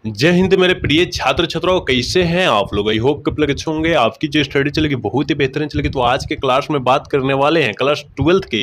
जय हिंद मेरे प्रिय छात्र छात्राओं, कैसे हैं आप लोग। आई होप कि लगे अच्छे होंगे। आपकी जो स्टडी चलेगी बहुत ही बेहतरीन चलेगी। तो आज के क्लास में बात करने वाले हैं क्लास 12th के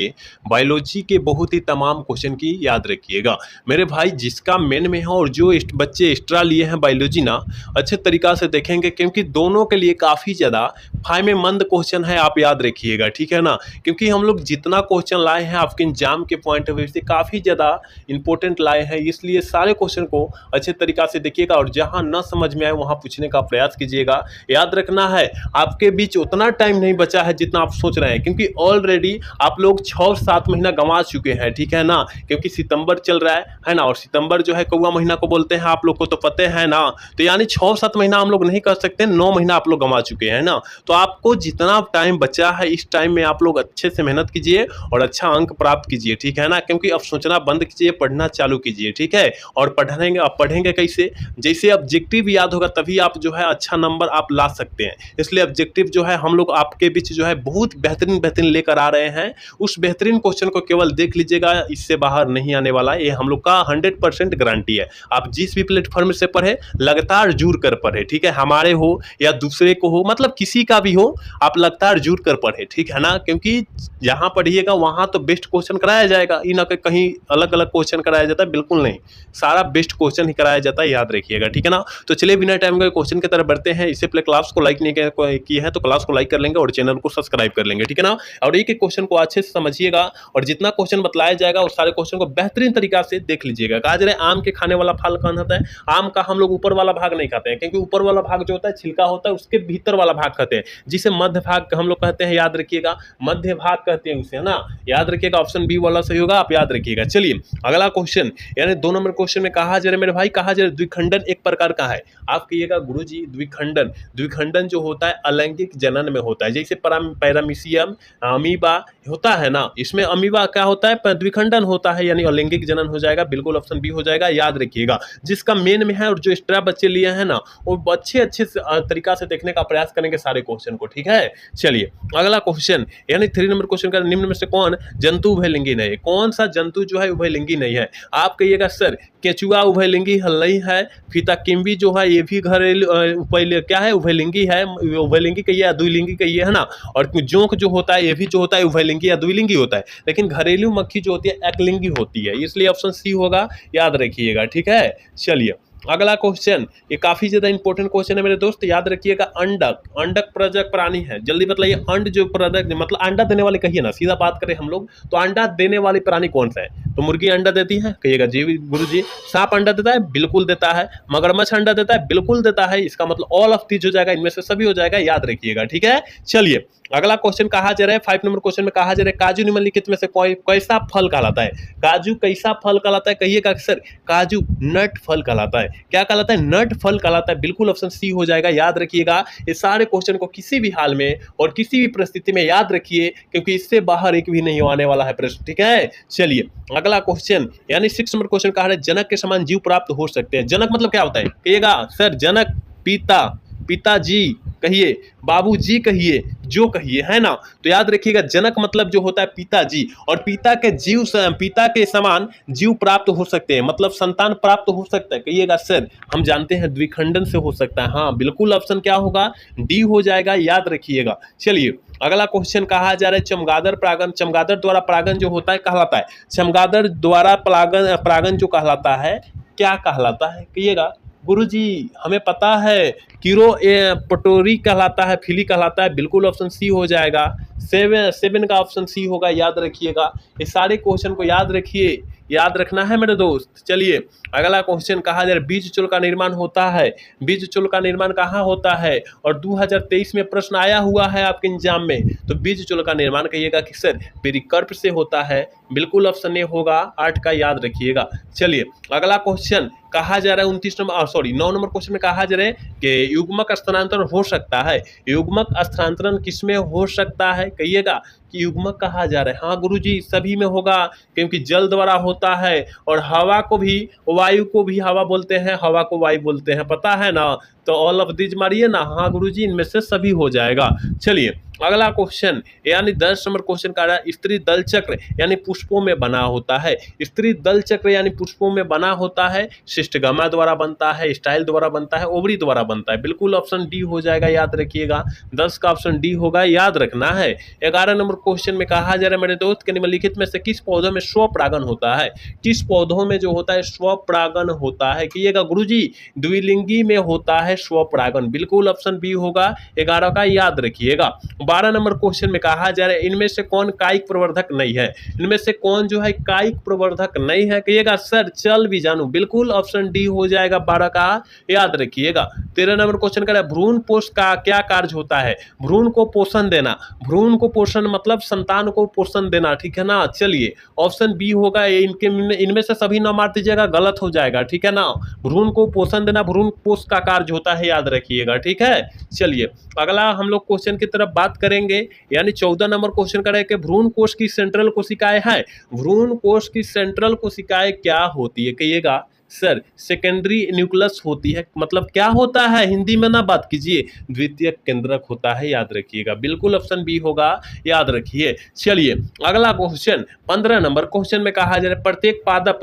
बायोलॉजी के बहुत ही तमाम क्वेश्चन की। याद रखिएगा मेरे भाई, जिसका मेन में है और जो बच्चे एक्स्ट्रा लिए हैं बायोलॉजी ना, अच्छे तरीका से देखेंगे क्योंकि दोनों के लिए काफ़ी ज़्यादा फायदेमंद क्वेश्चन है। आप याद रखिएगा, ठीक है ना। क्योंकि हम लोग जितना क्वेश्चन लाए हैं आपके एग्जाम के पॉइंट ऑफ व्यू से काफ़ी ज़्यादा इंपॉर्टेंट लाए हैं, इसलिए सारे क्वेश्चन को अच्छे तरीका से देखिएगा और जहां ना समझ में आए वहां पूछने का प्रयास कीजिएगा। याद रखना है आपके बीच उतना टाइम नहीं बचा है जितना आप सोच रहे हैं, क्योंकि ऑलरेडी आप लोग 6-7 महीना गंवा चुके हैं, ठीक है ना। क्योंकि सितंबर चल रहा है ना, और सितंबर जो है कौवा महीना को बोलते हैं, आप लोग को तो पता है ना। तो यानी 6-7 महीना हम लोग नहीं कर सकते, 9 महीना आप लोग गंवा चुके हैं ना। तो आपको जितना टाइम बचा है इस टाइम में आप लोग अच्छे से मेहनत कीजिए और अच्छा अंक प्राप्त कीजिए, ठीक है ना। क्योंकि अब सोचना बंद कीजिए, पढ़ना चालू कीजिए, ठीक है। और पढ़ेंगे कैसे, जैसे ऑब्जेक्टिव याद होगा तभी आप जो है अच्छा नंबर आप ला सकते हैं। इसलिए ऑब्जेक्टिव जो है हम लोग आपके बीच जो है बहुत बेहतरीन लेकर आ रहे हैं। उस बेहतरीन क्वेश्चन को केवल देख लीजिएगा, इससे बाहर नहीं आने वाला, ये हम लोग का 100% गारंटी है। आप जिस भी प्लेटफॉर्म से पढ़े लगातार जुड़ कर पढ़े, ठीक है। हमारे हो या दूसरे को हो, मतलब किसी का भी हो, आप लगातार जुड़ कर पढ़े, ठीक है ना। क्योंकि जहां पढ़िएगा वहां तो बेस्ट क्वेश्चन कराया जाएगा, इन कहीं अलग अलग क्वेश्चन कराया जाता है, बिल्कुल नहीं। सारा बेस्ट क्वेश्चन ही कराया जाता है, याद रखिएगा, ठीक है ना। तो चलिए बिना टाइम के क्वेश्चन की तरफ बढ़ते हैं। इससे पहले क्लास को लाइक नहीं किया है तो क्लास को लाइक कर लेंगे और चैनल को सब्सक्राइब कर लेंगे, ठीक है ना। और एक एक क्वेश्चन को अच्छे से समझिएगा और जितना क्वेश्चन बतलाया जाएगा उस सारे क्वेश्चन को बेहतरीन तरीका से देख लीजिएगा। कहा जा रहा है आम के खाने वाला फल कौन होता है। आम का हम लोग ऊपर वाला भाग नहीं खाते हैं, क्योंकि ऊपर वाला भाग जो होता है छिलका होता है, उसके भीतर वाला भाग खाते हैं, जिसे मध्य भाग हम लोग कहते हैं। याद रखिएगा, मध्य भाग कहते हैं उसे, है ना। याद रखिएगा, ऑप्शन बी वाला सही होगा, आप याद रखिएगा। चलिए अगला क्वेश्चन, यानी 2 नंबर क्वेश्चन में कहा जा रहा है मेरे भाई, कहा जा रहा है द्विखंडन एक प्रकार का है। आप कहिएगा गुरुजी द्विखंडन जो होता है अलैंगिक जनन में होता है। जैसे पैरामीशियम अमीबा होता है ना, इसमें अमीबा क्या होता है, द्विखंडन होता है, यानी अलैंगिक जनन हो जाएगा। बिल्कुल ऑप्शन बी हो जाएगा, याद रखिएगा। जिसका मेन में है और जो एक्स्ट्रा बच्चे लिए हैं ना, वो अच्छे तरीका से देखने का प्रयास करेंगे सारे क्वेश्चन को, ठीक है। चलिए अगला क्वेश्चन, यानी 3 नंबर क्वेश्चन का, निम्न में से कौन जंतु उभयलिंगी नहीं है। कौन सा जंतु जो है उभयलिंगी नहीं है। आप कहिएगा सर केचुआ उभयलिंगी नहीं है, फीताकिम्बी जो है ये भी घरेलू क्या है, उभयलिंगी है। उभयलिंगी कहिए या द्विलिंगी कहिए, है ना। और जोंक जो होता है ये भी जो होता है उभयलिंगी या द्विलिंगी होता है, लेकिन घरेलू मक्खी जो होती है एकलिंगी होती है, इसलिए ऑप्शन सी होगा, याद रखिएगा, ठीक है। चलिए अगला क्वेश्चन, ये काफी ज्यादा इंपॉर्टेंट क्वेश्चन है मेरे दोस्त, याद रखिएगा। अंडक प्रजक प्राणी है, जल्दी बताइए। अंड जो प्रजक मतलब अंडा देने वाले कहिए ना, सीधा बात करें हम लोग तो अंडा देने वाले प्राणी कौन सा है। तो मुर्गी अंडा देती है, कहिएगा जी गुरुजी। सांप अंडा देता है, बिल्कुल देता है। मगरमच्छ अंडा देता है, बिल्कुल देता है। इसका मतलब ऑल ऑफ दीज हो जाएगा, इनमें से सभी हो जाएगा, याद रखिएगा, ठीक है। चलिए अगला क्वेश्चन कहा जा रहा है 5 नंबर क्वेश्चन में कहा जा रहा है काजू निम्नलिखित में से कैसा फल कहलाता है। काजू कैसा फल कहलाता है, कहिएगा सर काजू नट फल कहलाता है। क्या कहलाता है, नट फल कहलाता है। बिल्कुल ऑप्शन सी हो जाएगा, याद रखिएगा। ये सारे क्वेश्चन को किसी भी हाल में और किसी भी परिस्थिति में याद रखिए, क्योंकि इससे बाहर एक भी नहीं आने वाला है प्रश्न, ठीक है। चलिए अगला क्वेश्चन, यानी 6 नंबर क्वेश्चन कहा है जनक के समान जीव प्राप्त हो सकते हैं। जनक मतलब क्या होता है, कहिएगा सर जनक पिताजी कहिए, बाबूजी कहिए, जो कहिए, है ना। तो याद रखिएगा जनक मतलब जो होता है पिताजी, और पिता के समान जीव प्राप्त हो सकते हैं, मतलब संतान प्राप्त हो सकता है। कहिएगा सर हम जानते हैं द्विखंडन से हो सकता है। हाँ बिल्कुल ऑप्शन क्या होगा, डी हो जाएगा, याद रखिएगा। चलिए अगला क्वेश्चन कहा जा रहा है चमगादड़ द्वारा परागण जो होता है कहलाता है। चमगादड़ द्वारा परागण जो कहलाता है क्या कहलाता है, कहिएगा गुरुजी हमें पता है पटोरी कहलाता है, फिली कहलाता है। बिल्कुल ऑप्शन सी हो जाएगा, 7 का ऑप्शन सी होगा, याद रखिएगा। ये सारे क्वेश्चन को याद रखिए, याद रखना है मेरे दोस्त। चलिए अगला क्वेश्चन कहा जा रहा है बीज चूल का निर्माण होता है। बीज चूल का निर्माण कहाँ होता है, और 2023 में प्रश्न आया हुआ है आपके एग्जाम में। तो बीज चूल का निर्माण कहिएगा कि सर पेरिकर्प से होता है। बिल्कुल ऑप्शन ए होगा, 8 का, याद रखिएगा। चलिए अगला क्वेश्चन कहा जा रहा है 9 नंबर क्वेश्चन में कहा जा रहा है कि युग्मक स्थानांतरण हो सकता है। युग्मक स्थानांतरण किसमें हो सकता है, कहिएगा कि युग्मक कहा जा रहा है। हाँ गुरुजी सभी में होगा, क्योंकि जल द्वारा होता है, और हवा को भी वायु को भी हवा बोलते हैं, हवा को वायु बोलते हैं, पता है ना। तो ऑल ऑफ दीज मारिए ना। हाँ गुरुजी इनमें से सभी हो जाएगा। चलिए अगला क्वेश्चन यानी 10 नंबर क्वेश्चन का रहा है, स्त्री दल चक्र यानी पुष्पों में बना होता है। स्त्री दल चक्र यानी पुष्पों में बना होता है, शिष्टगमा द्वारा बनता है, स्टाइल द्वारा बनता है, ओवरी द्वारा बनता है। बिल्कुल ऑप्शन डी हो जाएगा, याद रखिएगा। 10 का ऑप्शन डी होगा, याद रखना है। 11 नंबर क्वेश्चन में कहा जा रहा है मेरे दोस्त के निम्नलिखित में से किस पौधों में स्वपरागन होता है। किस पौधों में जो होता है स्वपरागन होता है, कहिएगा गुरुजी। द्विलिंगी में होता है स्वपरागन, बिल्कुल ऑप्शन बी होगा 11 का, याद रखिएगा। 12 नंबर क्वेश्चन में कहा जा रहा है इनमें से कौन कायिक प्रवर्धक नहीं है। इनमें से कौन जो है कायिक प्रवर्धक नहीं है, कहिएगा सर चल भी जानू, बिल्कुल ऑप्शन डी हो जाएगा 12 का, याद रखिएगा। 13 नंबर क्वेश्चन का भ्रूण पोष का क्या कार्य होता है। भ्रूण को पोषण देना, भ्रूण को पोषण मतलब संतान को पोषण देना, ठीक है ना। चलिए ऑप्शन बी होगा, इनमें से सभी ना मार दीजिएगा, गलत हो जाएगा, ठीक है ना। भ्रूण को पोषण देना भ्रूण पोष का कार्य होता है, याद रखिएगा, ठीक है। चलिए अगला हम लोग क्वेश्चन की तरफ बात करेंगे, यानी 14 नंबर क्वेश्चन का है कि भ्रूण कोश की सेंट्रल कोशिकाएं है। भ्रूण कोश की सेंट्रल कोशिकाएं क्या होती है, कहिएगा सर सेकेंडरी न्यूक्लियस होती है, मतलब क्या होता है, हिंदी में ना बात कीजिए, द्वितीयक केंद्रक होता है, याद रखिएगा, बिल्कुल ऑप्शन बी होगा, याद रखिए। चलिए अगला क्वेश्चन 15 नंबर क्वेश्चन में कहा जा रहा है प्रत्येक पादप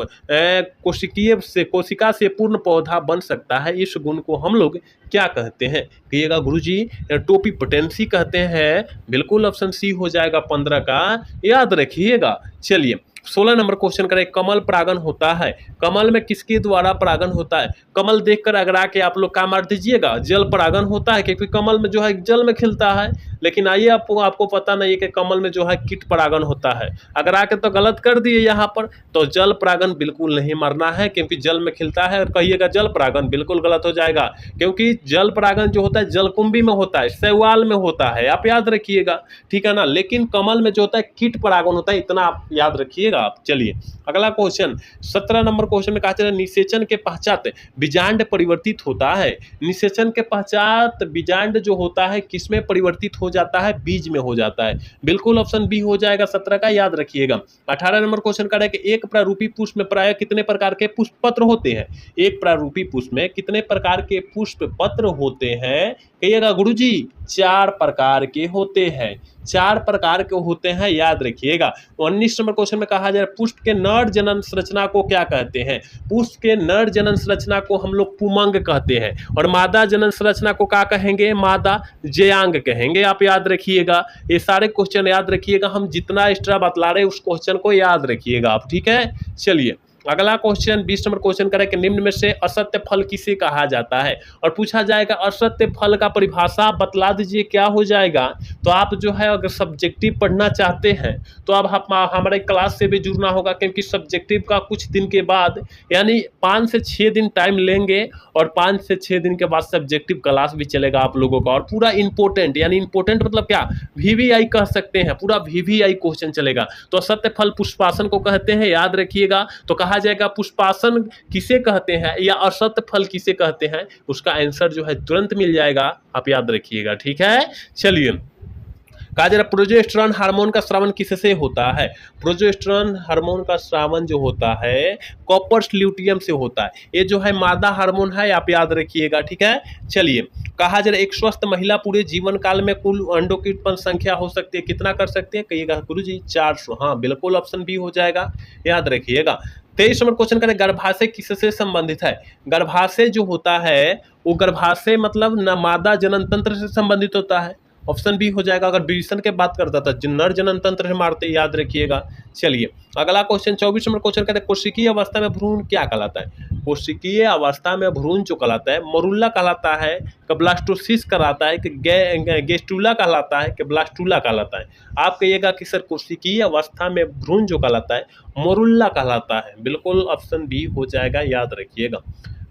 कोशिकीय से कोशिका से पूर्ण पौधा बन सकता है, इस गुण को हम लोग क्या कहते हैं, कहिएगा गुरुजी टोपी पोटेंसी कहते हैं, बिल्कुल ऑप्शन सी हो जाएगा 15 का, याद रखिएगा। चलिए 16 नंबर क्वेश्चन करें, कमल परागन होता है, कमल में किसके द्वारा परागन होता है। कमल देखकर अगरा के आप लोग क्या मार दीजिएगा, जल परागन होता है, क्योंकि कमल में जो है जल में खिलता है। लेकिन आइए आपको पता नहीं है कि कमल में जो है कीट परागन होता है, अगर आके तो गलत कर दिए यहाँ पर, तो जल परागन बिल्कुल नहीं मारना है, क्योंकि जल में खिलता है। और कहिएगा जल परागन, बिल्कुल गलत हो जाएगा, क्योंकि जल परागन जो होता है जलकुंभी में होता है, शैवाल में होता है, आप याद रखिएगा, ठीक है ना। लेकिन कमल में जो होता है कीट परागन होता है, इतना आप याद रखिएगा आप। चलिए अगला क्वेश्चन 17 नंबर क्वेश्चन में कहा जाता है निषेचन के पश्चात बीजांड परिवर्तित होता है। निषेचन के पश्चात बीजांड जो होता है किसमें परिवर्तित हो जाता है, बीज में हो जाता है, बिल्कुल ऑप्शन बी हो जाएगा 17 का, याद रखिएगा। 18 नंबर क्वेश्चन का है कि एक प्रारूपी पुष्प में प्राय कितने प्रकार के पुष्प पत्र होते हैं। एक प्रारूपी पुष्प में कितने प्रकार के पुष्प पत्र होते हैं, कहिएगा गुरुजी 4 प्रकार के होते हैं, 4 प्रकार के होते हैं, याद रखिएगा। 19 नंबर क्वेश्चन में कहा जाए पुष्प के नर जनन संरचना को क्या कहते हैं। पुष्प के नर जनन संरचना को हम लोग पुमंग कहते हैं, और मादा जनन संरचना को क्या कहेंगे, मादा जयांग कहेंगे, आप याद रखिएगा। ये सारे क्वेश्चन याद रखिएगा, हम जितना एक्स्ट्रा बतला रहे हैं उस क्वेश्चन को याद रखिएगा आप, ठीक है। चलिए अगला क्वेश्चन 20 नंबर क्वेश्चन करें कि निम्न में से असत्य फल किसे कहा जाता है, और पूछा जाएगा असत्य फल का परिभाषा बतला दीजिए, क्या हो जाएगा। तो आप जो है अगर सब्जेक्टिव पढ़ना चाहते हैं तो आप हमारे क्लास से भी जुड़ना होगा, क्योंकि सब्जेक्टिव का कुछ दिन के बाद यानी 5 से 6 दिन टाइम लेंगे, और 5 से 6 दिन के बाद सब्जेक्टिव क्लास भी चलेगा आप लोगों का, और पूरा इंपॉर्टेंट, यानी इंपॉर्टेंट मतलब क्या, VVI कह सकते हैं, पूरा VVI क्वेश्चन चलेगा। तो असत्य फल पुष्पासन को कहते हैं, याद रखिएगा। तो कहा जाएगा पुष्पासन किसे कहते हैं या असत्य फल किसे कहते हैं, उसका आंसर जो है तुरंत मिल जाएगा, आप याद रखिएगा, ठीक है। चलिए कहा जा रहा प्रोजेस्टेरॉन हार्मोन का स्रावन किससे होता है। प्रोजेस्टेरॉन हार्मोन का स्रावन जो होता है कॉपर ल्यूटियम से होता है, ये जो है मादा हार्मोन है, आप याद रखिएगा, ठीक है। चलिए कहा जा रहा एक स्वस्थ महिला पूरे जीवन काल में कुल अंडों की उत्पन्न संख्या हो सकती है, कितना कर सकती है, कहिएगा गुरुजी 400, हाँ बिल्कुल ऑप्शन बी हो जाएगा, याद रखिएगा। 23 नंबर क्वेश्चन करें गर्भाशय किससे संबंधित है। गर्भाशय जो होता है वो गर्भाशय मतलब न मादा जनन तंत्र से संबंधित होता है, ऑप्शन बी हो जाएगा। अगर डिवीजन के बात करता था नर जनन तंत्र से मारते, याद रखिएगा। चलिए अगला क्वेश्चन 24 नंबर क्वेश्चन कहते हैं कोशिकीय अवस्था में भ्रूण क्या कहलाता है। कोशिकीय अवस्था में भ्रूण जो कहलाता है मरुल्ला कहलाता है, कि ब्लास्टोसिस कहलाता है, कि गेस्टुला कहलाता है, कि ब्लास्टुला कहलाता है। आप कहिएगा कि सर कोशिकीय अवस्था में भ्रूण जो कहलाता है मरुल्ला कहलाता है, बिल्कुल ऑप्शन बी हो जाएगा, याद रखिएगा।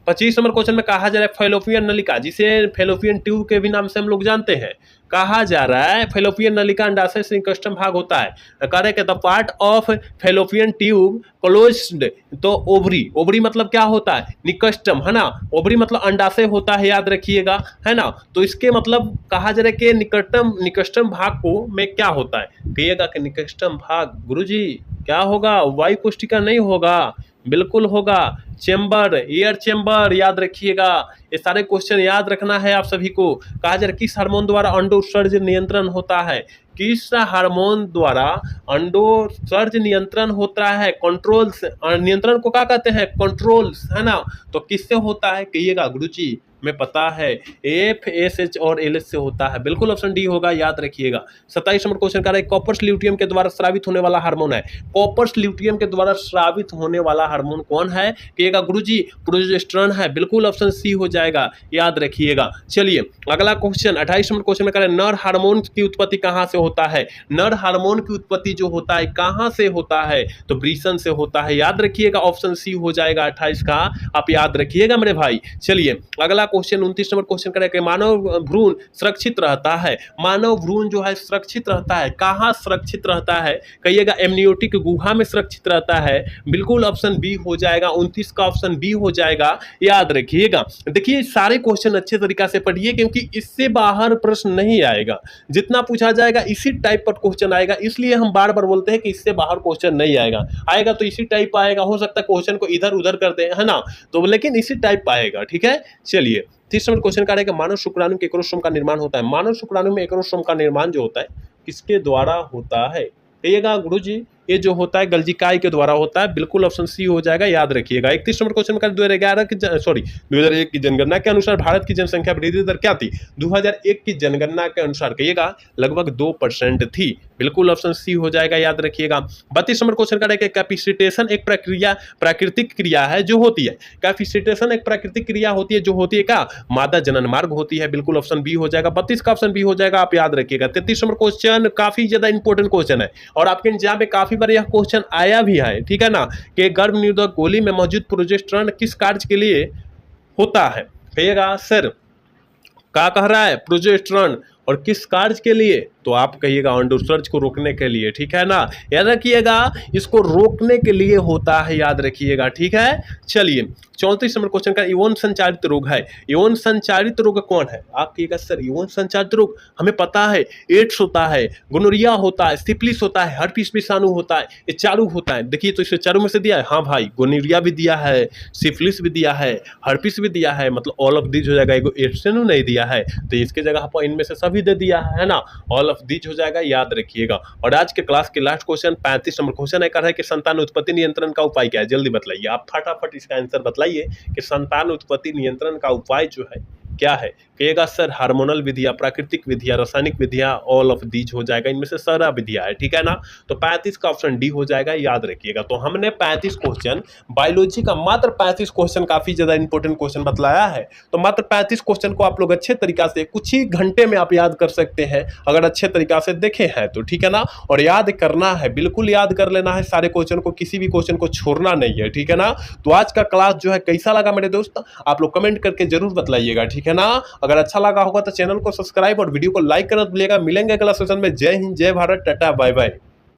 25 नंबर क्वेश्चन में कहा जा रहा है फैलोपियन नलिका, जिसे फैलोपियन ट्यूब के भी नाम से हम लोग जानते हैं, कहा जा रहा है फैलोपियन नलिका अंडाशय से निकटतम भाग होता है। कह रहे कि the part of fallopian tube closed, तो ओवरी, ओवरी मतलब क्या होता है, निकटतम, है ना। ओवरी मतलब अंडाशय होता है, याद रखिएगा, है ना। तो इसके मतलब कहा जा रहा है कि निकटतम भाग को में क्या होता है, कहिएगा कि निकटतम भाग गुरुजी क्या होगा, वायु कोशिका नहीं होगा, बिल्कुल होगा। चेंबर, एयर चेंबर याद रखिएगा। ये सारे क्वेश्चन याद रखना है आप सभी को। कहा जा रहा है किस हार्मोन द्वारा अंडोत्सर्ज नियंत्रण होता है? किस हार्मोन द्वारा अंडोत्सर्ज नियंत्रण होता है? कंट्रोल्स, नियंत्रण को क्या कहते हैं? कंट्रोल्स, है ना? तो किससे होता है कहिएगा? गुरुजी में पता है, FSH और LH से होता है। बिल्कुल ऑप्शन डी होगा, याद रखिएगा। 27 नंबर क्वेश्चन कर रहा है कॉपर्स ल्यूटियम के द्वारा स्रावित होने वाला हार्मोन है। कॉपर्स ल्यूटियम के द्वारा स्रावित होने वाला हार्मोन कौन है? कहिएगा गुरुजी प्रोजेस्टेरोन है। बिल्कुल ऑप्शन सी हो जाएगा, याद रखिएगा। चलिए अगला क्वेश्चन 28 नंबर क्वेश्चन में कर रहे हैं नर हार्मोन की उत्पत्ति कहां से होता है? नर हार्मोन की उत्पत्ति जो होता है कहां से होता है? तो वृषण से होता है, याद रखिएगा। ऑप्शन सी हो जाएगा 28 का, आप याद रखिएगा मेरे भाई। चलिए अगला क्वेश्चन 29 नंबर क्वेश्चन करें, मानव भ्रूण सुरक्षित रहता है। मानव भ्रूण जो है सुरक्षित रहता है, कहां सुरक्षित रहता है? कहिएगा एमनियोटिक गुहा में सुरक्षित रहता है। बिल्कुल ऑप्शन बी हो जाएगा, 29 का ऑप्शन बी हो जाएगा, याद रखिएगा। देखिए सारे क्वेश्चन अच्छे तरीका से पढ़िए, क्योंकि इससे बाहर प्रश्न नहीं आएगा। जितना पूछा जाएगा इसी टाइप पर क्वेश्चन आएगा, इसलिए हम बार बार बोलते हैं कि इससे बाहर क्वेश्चन नहीं आएगा। आएगा तो इसी टाइप आएगा, हो सकता है क्वेश्चन को इधर उधर कर दे, है ना? तो लेकिन इसी टाइप आएगा, ठीक है। चलिए 30 नंबर क्वेश्चन का रहेगा मानव शुक्राणु के एक्रोसोम का निर्माण होता है। मानव शुक्राणु में एक्रोसोम का निर्माण जो होता है किसके द्वारा होता है? कहिएगा गुरुजी ये जो होता है गल्जिकाई के द्वारा होता है। बिल्कुल ऑप्शन सी हो जाएगा, याद रखिएगा। 31 नंबर क्वेश्चन का 2001 की जनगणना के अनुसार भारत की जनसंख्या वृद्धि दर क्या थी? 2001 की जनगणना के अनुसार कहिएगा लगभग 2% थी। बिल्कुल ऑप्शन सी हो जाएगा, याद रखिएगा। 32 नंबर क्वेश्चन का रहेगा कैपिसिटेशन एक प्रक्रिया, प्राकृतिक क्रिया है जो होती है। कैपिसिटेशन एक प्राकृतिक क्रिया होती है जो होती है क्या? मादा जनन मार्ग होती है। बिल्कुल ऑप्शन बी हो जाएगा, 32 का ऑप्शन बी हो जाएगा, आप याद रखिएगा। 33 नंबर क्वेश्चन काफी ज्यादा इंपॉर्टेंट क्वेश्चन है और आपके एग्जाम में काफी बार यह क्वेश्चन आया भी है, ठीक है ना? कि गर्भ निरोधक गोली में मौजूद प्रोजेस्टेरोन किस कार्य के लिए होता है? कहिएगा सर क्या कह रहा है? प्रोजेस्टेरोन, और किस कार्य के लिए? तो आप कहिएगा अंडोत्सर्ज को रोकने के लिए, ठीक है ना? याद रखिएगा इसको रोकने के लिए होता है, याद रखिएगा, ठीक है। चलिए 34 नंबर क्वेश्चन का यौन संचारित रोग है। यौन संचारित रोग कौन है? आप कहिएगा सर यौन संचारित रोग हमें पता है, एड्स होता है, गोनोरिया होता है, सिफिलिस होता है, हर्पिस विषाणु होता है, ये चारों होता है। देखिए तो इसे चारों में से दिया है। हाँ भाई गोनोरिया भी दिया है, सिफिलिस भी दिया है, हर्पिस भी दिया है, मतलब ऑल ऑफ दीज हो जाएगा। एगो एड्स नहीं दिया है तो इसके जगह पर इनमें से सभी दे दिया है ना? ऑल ऑफ दीज हो जाएगा, याद रखिएगा। और आज के क्लास के लास्ट क्वेश्चन 35 नंबर क्वेश्चन है कि संतान उत्पत्ति नियंत्रण का उपाय क्या है? जल्दी बताइए, आप फटाफट इसका आंसर बताइए कि संतान उत्पत्ति नियंत्रण का उपाय जो है क्या है? कहिएगा सर हार्मोनल विधियां, प्राकृतिक विधियां, रासायनिक विधियां, ऑल ऑफ दीज हो जाएगा। इनमें से सारा विधियां है, ठीक है ना? तो 35 का ऑप्शन डी हो जाएगा, याद रखिएगा। तो हमने 35 क्वेश्चन बायोलॉजी का, मात्र 35 क्वेश्चन काफी ज्यादा इंपॉर्टेंट क्वेश्चन बतलाया है। तो मात्र 35 क्वेश्चन को आप लोग अच्छे तरीका से कुछ ही घंटे में आप याद कर सकते हैं, अगर अच्छे तरीका से देखे हैं तो, ठीक है ना? और याद करना है, बिल्कुल याद कर लेना है सारे क्वेश्चन को, किसी भी क्वेश्चन को छोड़ना नहीं है, ठीक है ना? तो आज का क्लास जो है कैसा लगा मेरे दोस्त, आप लोग कमेंट करके जरूर बताइएगा, ठीक है ना? अगर अच्छा लगा होगा तो चैनल को सब्सक्राइब और वीडियो को लाइक करना भूलिएगा। मिलेंगे अगला सेशन में। जय हिंद, जय भारत, टाटा, बाय बाय।